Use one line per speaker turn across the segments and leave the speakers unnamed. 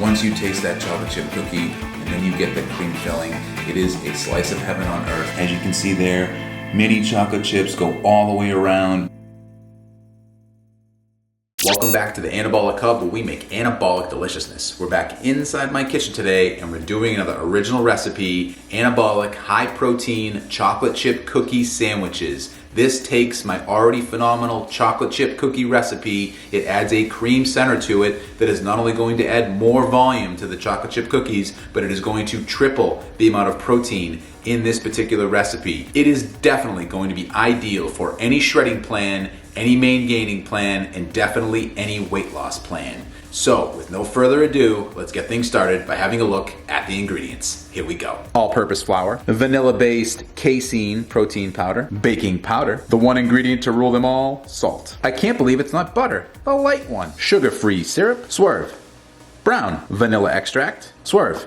once you taste that chocolate chip cookie and then you get the cream filling, it is a slice of heaven on earth. As you can see there, mini chocolate chips go all the way around. Welcome back to the Anabolic Hub, where we make anabolic deliciousness. We're back inside my kitchen today and we're doing another original recipe, anabolic high protein chocolate chip cookie sandwiches. This takes my already phenomenal chocolate chip cookie recipe. It adds a cream center to it that is not only going to add more volume to the chocolate chip cookies, but it is going to triple the amount of protein in this particular recipe. It is definitely going to be ideal for any shredding plan, any main gaining plan, and definitely any weight loss plan. So with no further ado, let's get things started by having a look at the ingredients. Here we go. All-purpose flour, vanilla-based casein protein powder, baking powder, the one ingredient to rule them all, salt. I can't believe it's not butter, the light one. Sugar-free syrup, Swerve. Brown vanilla extract, Swerve.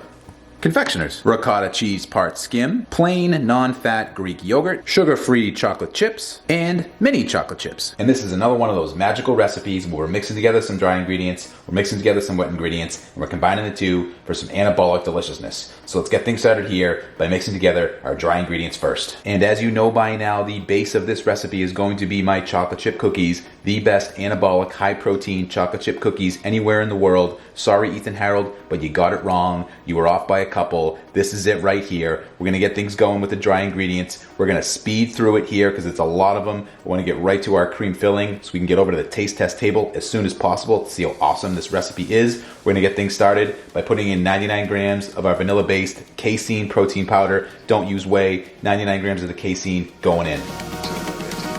Confectioners, ricotta cheese part skim, plain non-fat Greek yogurt, sugar-free chocolate chips, and mini chocolate chips. And this is another one of those magical recipes where we're mixing together some dry ingredients, we're mixing together some wet ingredients, and we're combining the two for some anabolic deliciousness. So let's get things started here by mixing together our dry ingredients first. And as you know by now, the base of this recipe is going to be my chocolate chip cookies, the best anabolic high protein chocolate chip cookies anywhere in the world. Sorry, Ethan Harold, but you got it wrong. You were off by a couple. This is it right here. We're gonna get things going with the dry ingredients. We're gonna speed through it here because it's a lot of them. We wanna get right to our cream filling so we can get over to the taste test table as soon as possible to see how awesome this recipe is. We're gonna get things started by putting in 99 grams of our vanilla-based casein protein powder. Don't use whey. 99 grams of the casein going in.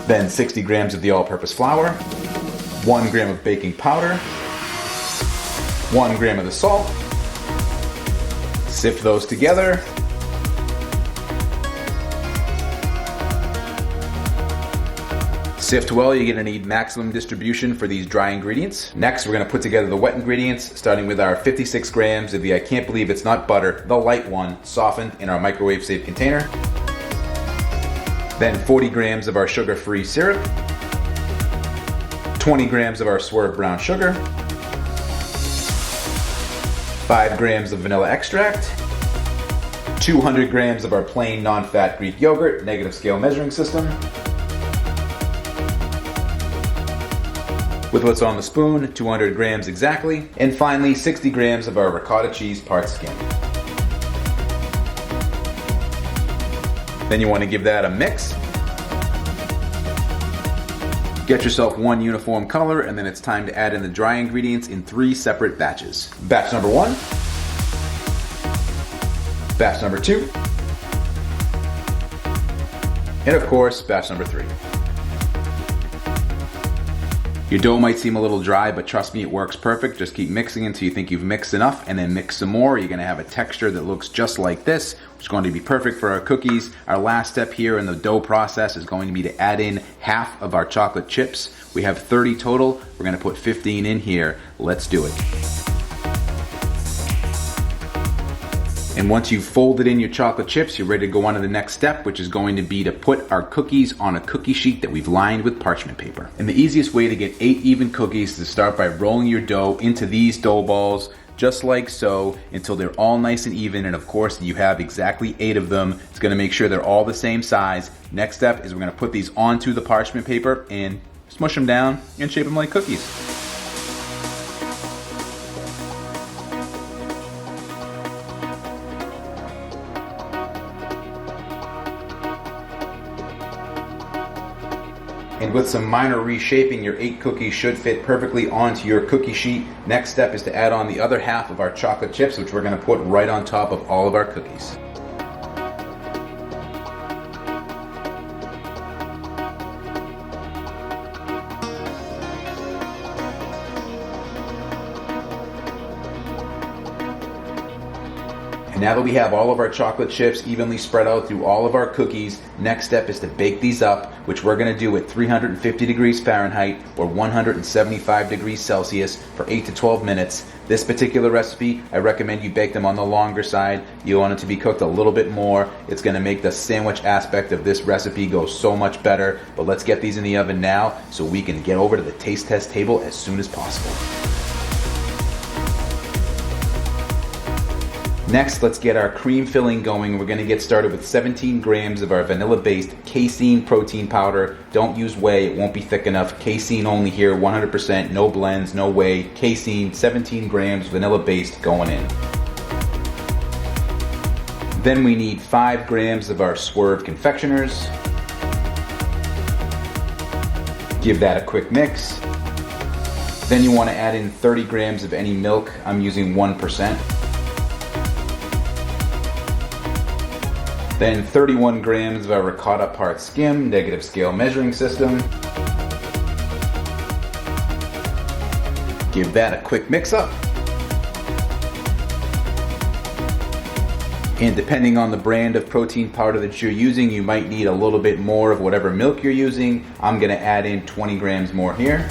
Then 60 grams of the all-purpose flour, 1 gram of baking powder, 1 gram of the salt. Sift those together. Sift well, you're gonna need maximum distribution for these dry ingredients. Next, we're gonna put together the wet ingredients, starting with our 56 grams of the I can't believe it's not butter, the light one, softened in our microwave safe container. Then 40 grams of our sugar-free syrup, 20 grams of our Swerve brown sugar, 5 grams of vanilla extract, 200 grams of our plain non-fat Greek yogurt, negative scale measuring system, with what's on the spoon, 200 grams exactly, and finally 60 grams of our ricotta cheese part skim. Then you want to give that a mix. Get yourself one uniform color, and then it's time to add in the dry ingredients in 3 separate batches. Batch number 1, batch number 2, and of course, batch number 3. Your dough might seem a little dry, but trust me, it works perfect. Just keep mixing until you think you've mixed enough, and then mix some more. You're gonna have a texture that looks just like this, which is going to be perfect for our cookies. Our last step here in the dough process is going to be to add in half of our chocolate chips. We have 30 total. We're gonna put 15 in here. Let's do it. And once you've folded in your chocolate chips, you're ready to go on to the next step, which is going to be to put our cookies on a cookie sheet that we've lined with parchment paper. And the easiest way to get 8 even cookies is to start by rolling your dough into these dough balls, just like so, until they're all nice and even. And of course, you have exactly 8 of them. It's gonna make sure they're all the same size. Next step is we're gonna put these onto the parchment paper and smush them down and shape them like cookies. And with some minor reshaping, your 8 cookies should fit perfectly onto your cookie sheet. Next step is to add on the other half of our chocolate chips, which we're going to put right on top of all of our cookies. And now that we have all of our chocolate chips evenly spread out through all of our cookies, next step is to bake these up, which we're going to do at 350 degrees Fahrenheit or 175 degrees Celsius for 8 to 12 minutes. This particular recipe, I recommend you bake them on the longer side. You want it to be cooked a little bit more. It's going to make the sandwich aspect of this recipe go so much better. But let's get these in the oven now so we can get over to the taste test table as soon as possible. Next, let's get our cream filling going. We're gonna get started with 17 grams of our vanilla-based casein protein powder. Don't use whey, it won't be thick enough. Casein only here, 100%, no blends, no whey. Casein, 17 grams, vanilla-based going in. Then we need 5 grams of our Swerve confectioners. Give that a quick mix. Then you want to add in 30 grams of any milk. I'm using 1%. Then 31 grams of our ricotta part skim, negative scale measuring system. Give that a quick mix up. And depending on the brand of protein powder that you're using, you might need a little bit more of whatever milk you're using. I'm gonna add in 20 grams more here.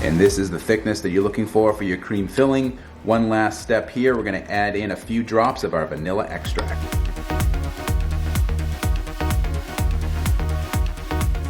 And this is the thickness that you're looking for your cream filling. One last step here, we're gonna add in a few drops of our vanilla extract.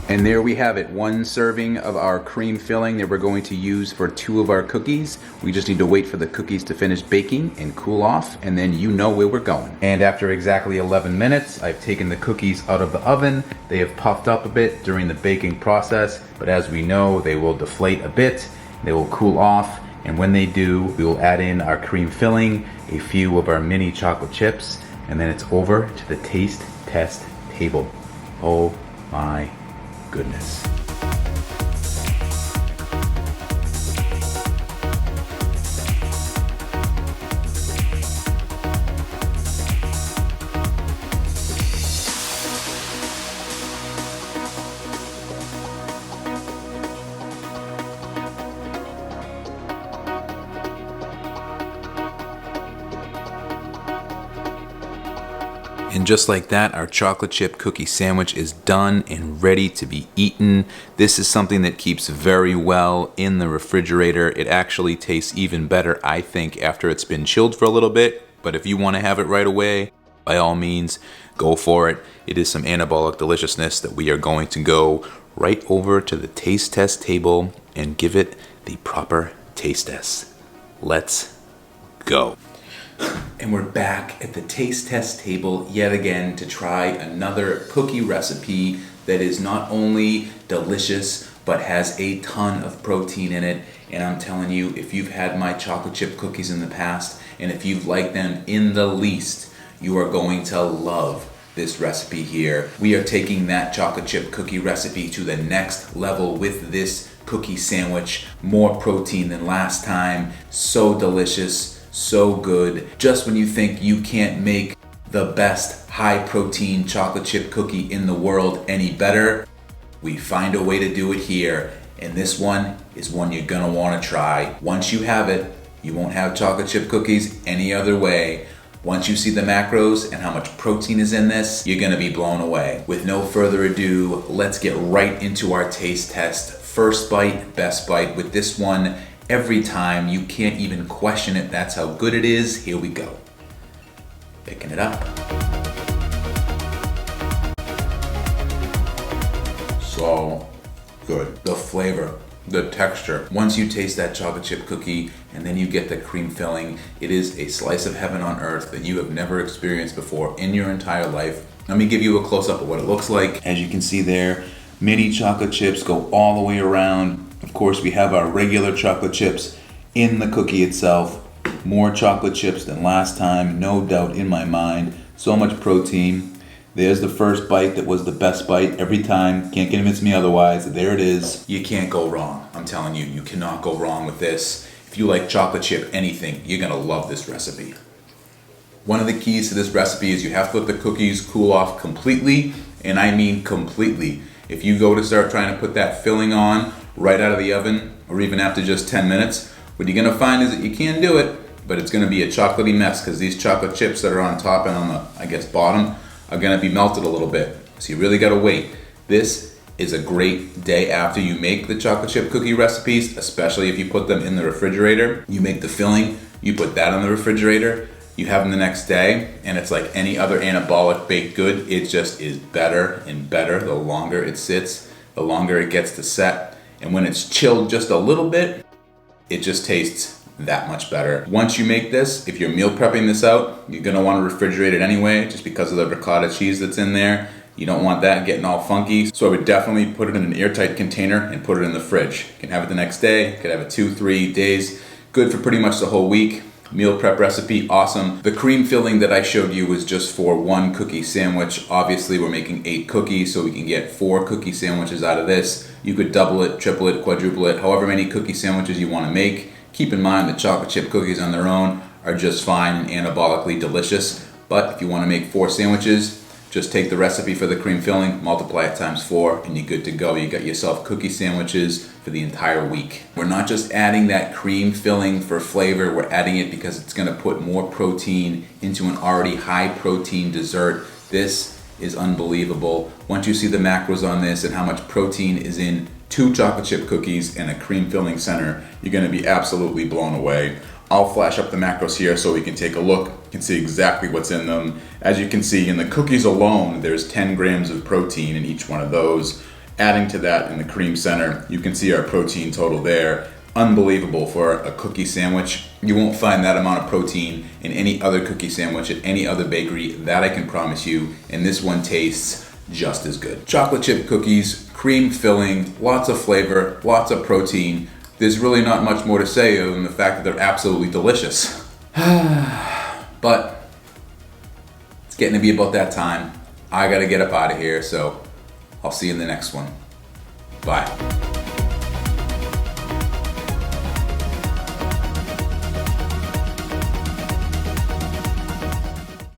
And there we have it, 1 serving of our cream filling that we're going to use for 2 of our cookies. We just need to wait for the cookies to finish baking and cool off, and then you know where we're going. And after exactly 11 minutes, I've taken the cookies out of the oven. They have puffed up a bit during the baking process, but as we know, they will deflate a bit, they will cool off, and when they do, we will add in our cream filling, a few of our mini chocolate chips, and then it's over to the taste test table. Oh my goodness. And just like that, our chocolate chip cookie sandwich is done and ready to be eaten. This is something that keeps very well in the refrigerator. It actually tastes even better, I think, after it's been chilled for a little bit. But if you want to have it right away, by all means, go for it. It is some anabolic deliciousness that we are going to go right over to the taste test table and give it the proper taste test. Let's go. And we're back at the taste test table yet again to try another cookie recipe that is not only delicious but has a ton of protein in it. And I'm telling you, if you've had my chocolate chip cookies in the past and if you've liked them in the least, you are going to love this recipe here. We are taking that chocolate chip cookie recipe to the next level with this cookie sandwich. More protein than last time, so delicious, so good. Just when you think you can't make the best high protein chocolate chip cookie in the world any better, we find a way to do it here. And this one is one you're gonna wanna try. Once you have it, you won't have chocolate chip cookies any other way. Once you see the macros and how much protein is in this, you're gonna be blown away. With no further ado, let's get right into our taste test. First bite, best bite. With this one, every time, you can't even question it. That's how good it is. Here we go. Picking it up. So good. The flavor, the texture. Once you taste that chocolate chip cookie and then you get the cream filling, it is a slice of heaven on earth that you have never experienced before in your entire life. Let me give you a close-up of what it looks like. As you can see there, mini chocolate chips go all the way around. Of course, we have our regular chocolate chips in the cookie itself. More chocolate chips than last time, no doubt in my mind. So much protein. There's the first bite that was the best bite every time. Can't convince me otherwise. There it is. You can't go wrong. I'm telling you, you cannot go wrong with this. If you like chocolate chip anything, you're gonna love this recipe. One of the keys to this recipe is you have to let the cookies cool off completely, and I mean completely. If you go to start trying to put that filling on right out of the oven, or even after just 10 minutes, what you're gonna find is that you can do it, but it's gonna be a chocolatey mess because these chocolate chips that are on top and on the, I guess, bottom are gonna be melted a little bit. So you really gotta wait. This is a great day after you make the chocolate chip cookie recipes, especially if you put them in the refrigerator. You make the filling, you put that in the refrigerator, you have them the next day, and it's like any other anabolic baked good. It just is better and better the longer it sits, the longer it gets to set. And when it's chilled just a little bit, it just tastes that much better. Once you make this, if you're meal prepping this out, you're gonna wanna refrigerate it anyway, just because of the ricotta cheese that's in there. You don't want that getting all funky. So I would definitely put it in an airtight container and put it in the fridge. You can have it the next day, you could have it 2-3 days. Good for pretty much the whole week. Meal prep recipe, awesome. The cream filling that I showed you was just for 1 cookie sandwich. Obviously we're making 8 cookies, so we can get 4 cookie sandwiches out of this. You could double it, triple it, quadruple it, however many cookie sandwiches you wanna make. Keep in mind that chocolate chip cookies on their own are just fine and anabolically delicious. But if you wanna make 4 sandwiches, just take the recipe for the cream filling, multiply it times 4, and you're good to go. You got yourself cookie sandwiches for the entire week. We're not just adding that cream filling for flavor, we're adding it because it's gonna put more protein into an already high protein dessert. This is unbelievable. Once you see the macros on this and how much protein is in 2 chocolate chip cookies and a cream filling center, you're gonna be absolutely blown away. I'll flash up the macros here so we can take a look. You can see exactly what's in them. As you can see, in the cookies alone, there's 10 grams of protein in each one of those. Adding to that in the cream center, you can see our protein total there. Unbelievable for a cookie sandwich. You won't find that amount of protein in any other cookie sandwich at any other bakery, that I can promise you, and this one tastes just as good. Chocolate chip cookies, cream filling, lots of flavor, lots of protein. There's really not much more to say other than the fact that they're absolutely delicious. But it's getting to be about that time. I gotta get up out of here, so I'll see you in the next one. Bye.